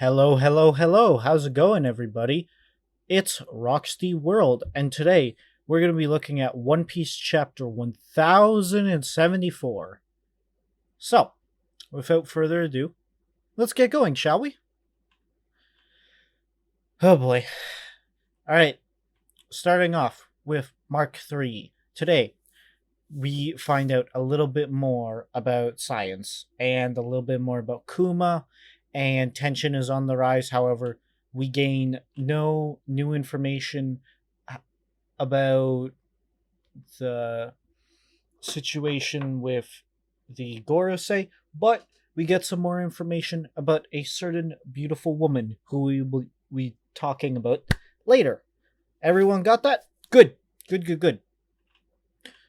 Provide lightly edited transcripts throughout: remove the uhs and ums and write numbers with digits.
Hello, hello, hello. How's it going, everybody? It's Rocksteady World, and today we're going to be looking at One Piece Chapter 1074. So, without further ado, let's get going, shall we? Oh boy. Alright, starting off with Mark 3. Today, we find out a little bit more about science and a little bit more about Kuma, and tension is on the rise. However, we gain no new information about the situation with the Gorosei, but we get some more information about a certain beautiful woman who we will be talking about later. Everyone got that? Good. Good, good, good.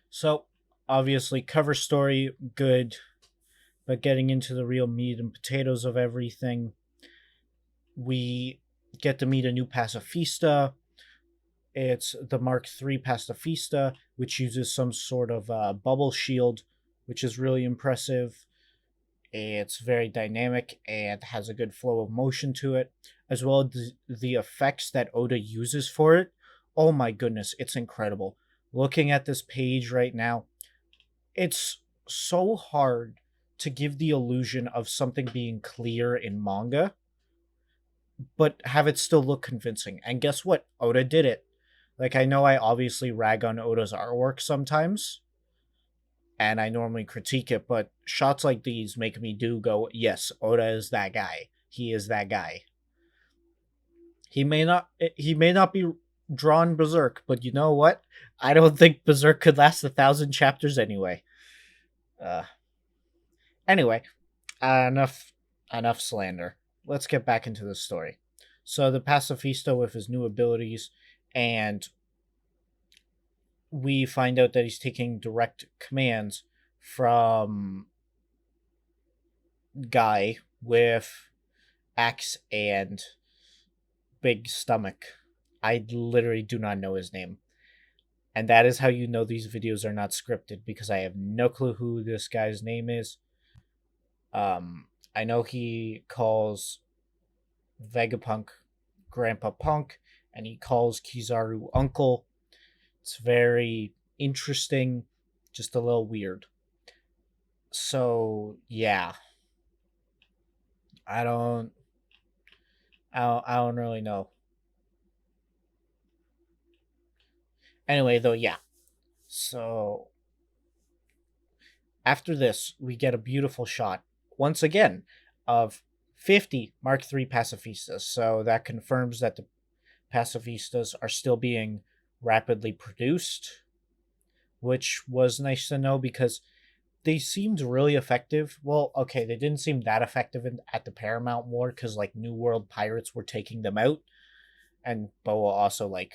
So, obviously, cover story, good. But getting into the real meat and potatoes of everything, we get to meet a new pacifista. It's the Mark III pacifista, which uses some sort of bubble shield, which is really impressive. It's very dynamic and has a good flow of motion to it, as well as the effects that Oda uses for it. Oh my goodness, it's incredible. Looking at this page right now, it's so hard to give the illusion of something being clear in manga, but have it still look convincing. And guess what? Oda did it. Like, I know I obviously rag on Oda's artwork sometimes, and I normally critique it, but shots like these make me go, yes, Oda is that guy. He is that guy. He may not be drawn Berserk, but you know what? I don't think Berserk could last 1,000 chapters anyway. Uh, anyway, enough slander. Let's get back into the story. So the pacifista with his new abilities, and we find out that he's taking direct commands from Guy with axe and big stomach. I literally do not know his name. And that is how you know these videos are not scripted, because I have no clue who this guy's name is. I know he calls Vegapunk Grandpa Punk, and he calls Kizaru Uncle. It's very interesting, just a little weird. So yeah, I don't, I don't really know. Anyway, though, yeah. So after this, we get a beautiful shot once again of 50 Mark III pacifistas. So that confirms that the pacifistas are still being rapidly produced, which was nice to know because they seemed really effective. Well, okay, they didn't seem that effective at the Paramount War because like New World pirates were taking them out, and Boa also like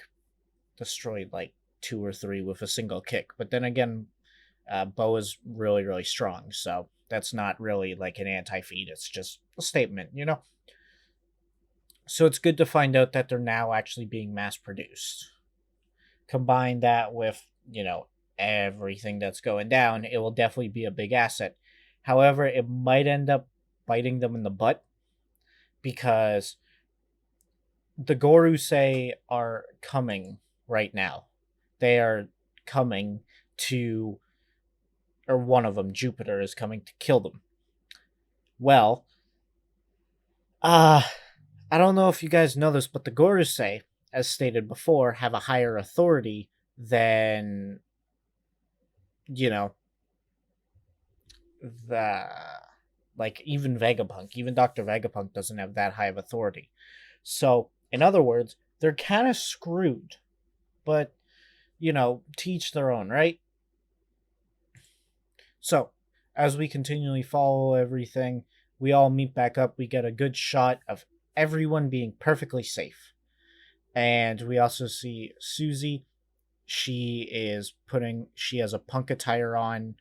destroyed like two or three with a single kick. But then again, Boa's really really strong, so that's not really like an anti-feat. It's just a statement, you know. So it's good to find out that they're now actually being mass produced. Combine that with, everything that's going down, it will definitely be a big asset. However, it might end up biting them in the butt because the Gorusei are coming right now. They are coming to, or one of them, Jupiter, is coming to kill them. Well, I don't know if you guys know this, but the Gorusei, as stated before, have a higher authority than, you know, the like even Vegapunk. Even Dr. Vegapunk doesn't have that high of authority. So, in other words, they're kind of screwed. But, teach their own, right? So, as we continually follow everything, we all meet back up. We get a good shot of everyone being perfectly safe. And we also see Susie. She has a punk attire on.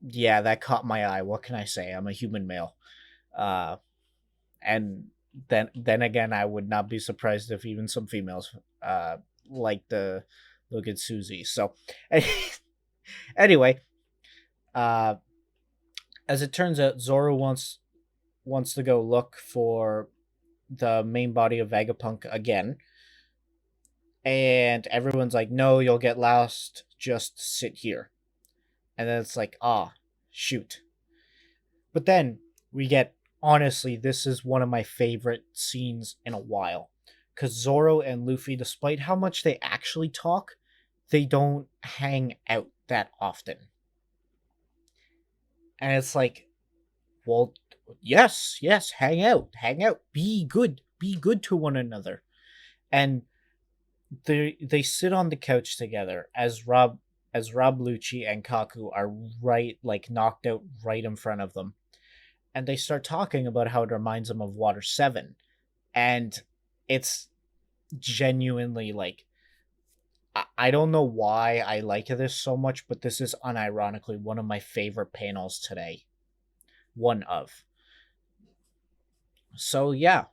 Yeah, that caught my eye. What can I say? I'm a human male. And then again, I would not be surprised if even some females like to look at Susie. So anyway, as it turns out, Zoro wants to go look for the main body of Vegapunk again, and everyone's like, "No, you'll get lost. Just sit here." And then it's like, "Ah, shoot." But then we get, honestly, this is one of my favorite scenes in a while, because Zoro and Luffy, despite how much they actually talk, they don't hang out that often. And it's like, well, yes, yes, hang out, be good to one another. And they sit on the couch together as Rob Lucci and Kaku are right, like, knocked out right in front of them, and they start talking about how it reminds them of Water 7. And it's genuinely like, I don't know why I like this so much, but this is unironically one of my favorite panels today. One of. So yeah,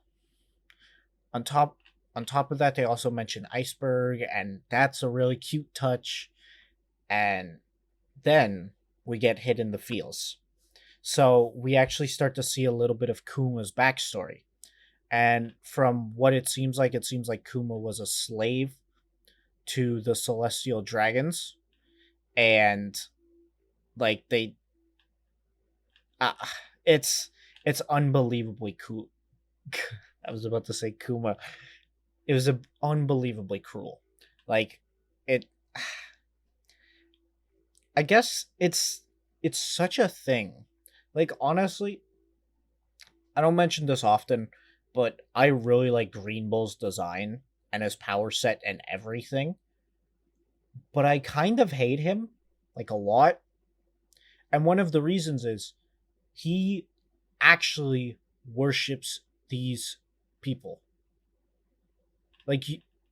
on top on top of that, they also mention Iceberg, and that's a really cute touch. And then we get hit in the feels. So we actually start to see a little bit of Kuma's backstory. And from what it seems like Kuma was a slave to the Celestial Dragons. And like uh, it's it's unbelievably cool. I was about to say Kuma. It was unbelievably cruel. Like, it I guess it's such a thing. Like, honestly, I don't mention this often, but I really like Green Bull's design and his power set and everything. But I kind of hate him, like, a lot. And one of the reasons is he actually worships these people. Like,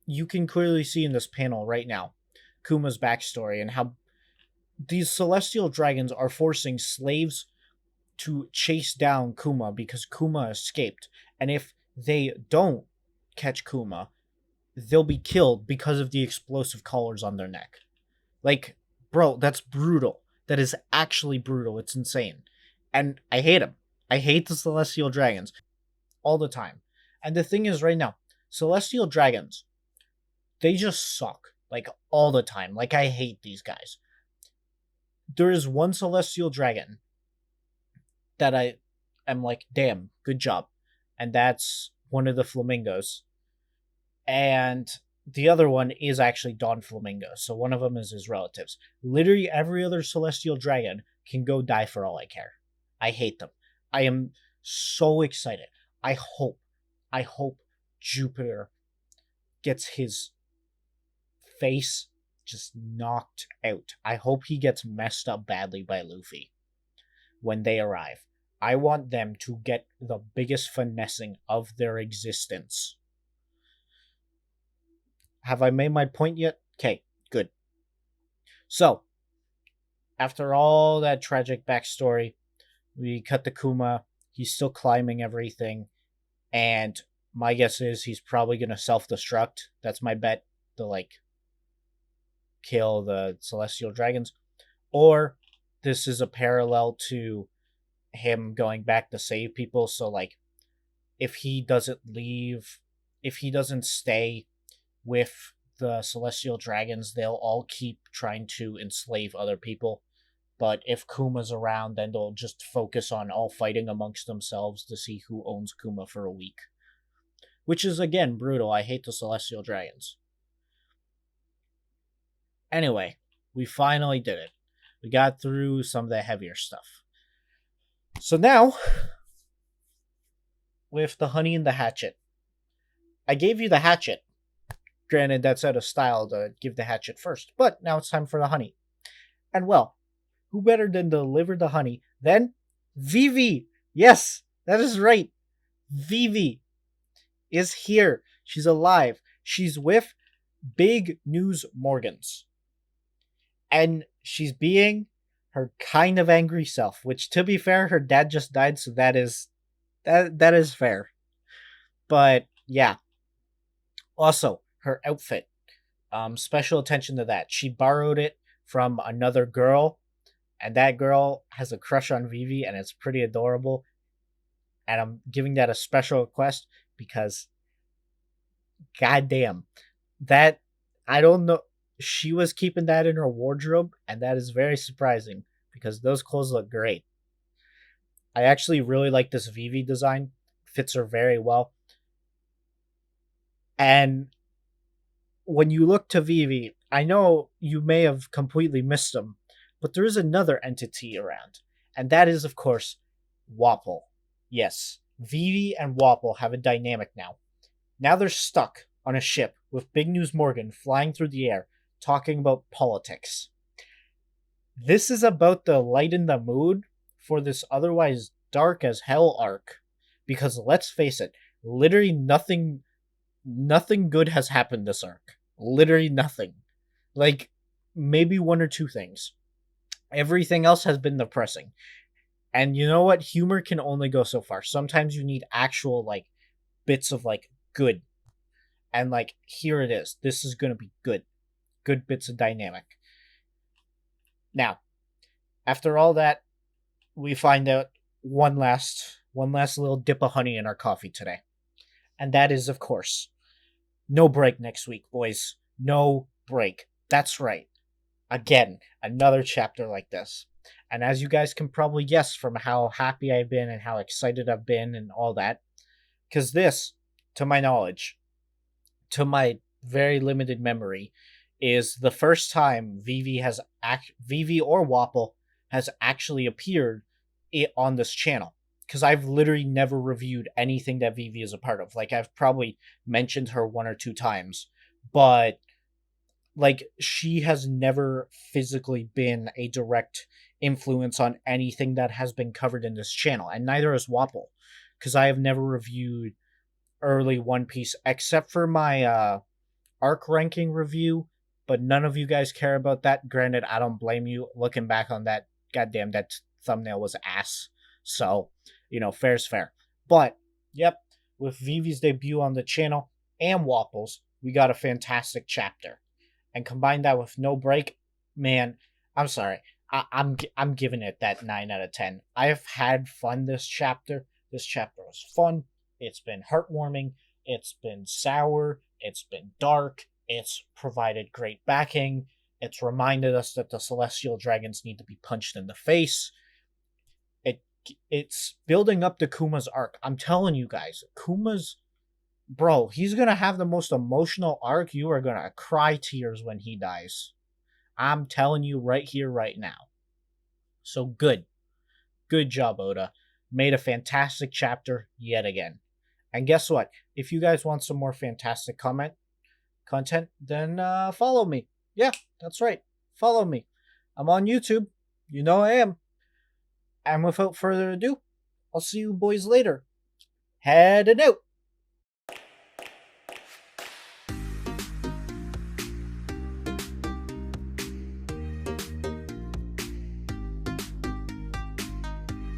you can clearly see in this panel right now Kuma's backstory and how these celestial dragons are forcing slaves to chase down Kuma because Kuma escaped. And if they don't catch Kuma, they'll be killed because of the explosive collars on their neck. Like, bro, that's brutal. That is actually brutal. It's insane. And I hate him. I hate the Celestial Dragons all the time. And the thing is, right now, Celestial Dragons, they just suck. Like, all the time. Like, I hate these guys. There is one Celestial Dragon that I am like, damn, good job. And that's one of the flamingos. And the other one is actually Don Flamingo. So one of them is his relatives. Literally every other celestial dragon can go die for all I care. I hate them. I am so excited. I hope Jupiter gets his face just knocked out. I hope he gets messed up badly by Luffy when they arrive. I want them to get the biggest finessing of their existence. Have I made my point yet? Okay, good. So, after all that tragic backstory, we cut to Kuma. He's still climbing everything. And my guess is he's probably going to self destruct. That's my bet. To, like, kill the celestial dragons. Or this is a parallel to him going back to save people. So, like, if he doesn't leave, if he doesn't stay with the celestial dragons, they'll all keep trying to enslave other people. But if Kuma's around, then they'll just focus on all fighting amongst themselves to see who owns Kuma for a week. Which is, again, brutal. I hate the celestial dragons. Anyway, we finally did it. We got through some of the heavier stuff. So now, with the honey and the hatchet. I gave you the hatchet. Granted, that's out of style to give the hatchet first, but now it's time for the honey. And well, who better than deliver the honey than Vivi? Yes, that is right. Vivi is here. She's alive. She's with Big News Morgans. And she's being her kind of angry self, which, to be fair, her dad just died, so that is fair. But yeah. Also, her outfit. Special attention to that. She borrowed it from another girl, and that girl has a crush on Vivi, and it's pretty adorable. And I'm giving that a special request because, goddamn, that, I don't know. She was keeping that in her wardrobe, and that is very surprising because those clothes look great. I actually really like this Vivi design. Fits her very well. And when you look to Vivi, I know you may have completely missed them, but there is another entity around, and that is, of course, Wapple. Yes, Vivi and Wapple have a dynamic now. Now they're stuck on a ship with Big News Morgan flying through the air, talking about politics. This is about to lighten the mood for this otherwise dark as hell arc. Because let's face it, literally nothing good has happened this arc. Literally nothing. Like, maybe one or two things. Everything else has been depressing. And you know what? Humor can only go so far. Sometimes you need actual, like, bits of, like, good. And, like, here it is. This is going to be good. Good bits of dynamic. Now, after all that, we find out one last little dip of honey in our coffee today. And that is, of course, no break next week, boys. No break. That's right. Again, another chapter like this. And as you guys can probably guess from how happy I've been and how excited I've been and all that, because this, to my knowledge, to my very limited memory, is the first time Vivi or Wapple has actually appeared on this channel. Because I've literally never reviewed anything that Vivi is a part of. Like, I've probably mentioned her one or two times, but like, she has never physically been a direct influence on anything that has been covered in this channel, and neither has Wapple, because I have never reviewed early One Piece except for my arc ranking review, but none of you guys care about that. Granted, I don't blame you. Looking back on that, goddamn, that thumbnail was ass. So, fair's fair. But, yep, with Vivi's debut on the channel and Wapples, we got a fantastic chapter. And combine that with no break, man, I'm sorry. I'm giving it that 9 out of 10. I've had fun this chapter. This chapter was fun. It's been heartwarming. It's been sour. It's been dark. It's provided great backing. It's reminded us that the celestial dragons need to be punched in the face. It's building up to Kuma's arc. I'm telling you guys, bro, he's gonna have the most emotional arc. You are gonna cry tears when he dies. I'm telling you right here, right now. So good. Good job, Oda. Made a fantastic chapter yet again. And guess what? If you guys want some more fantastic content, then follow me. Yeah, that's right. Follow me. I'm on YouTube. You know I am. And without further ado, I'll see you boys later. Heading out.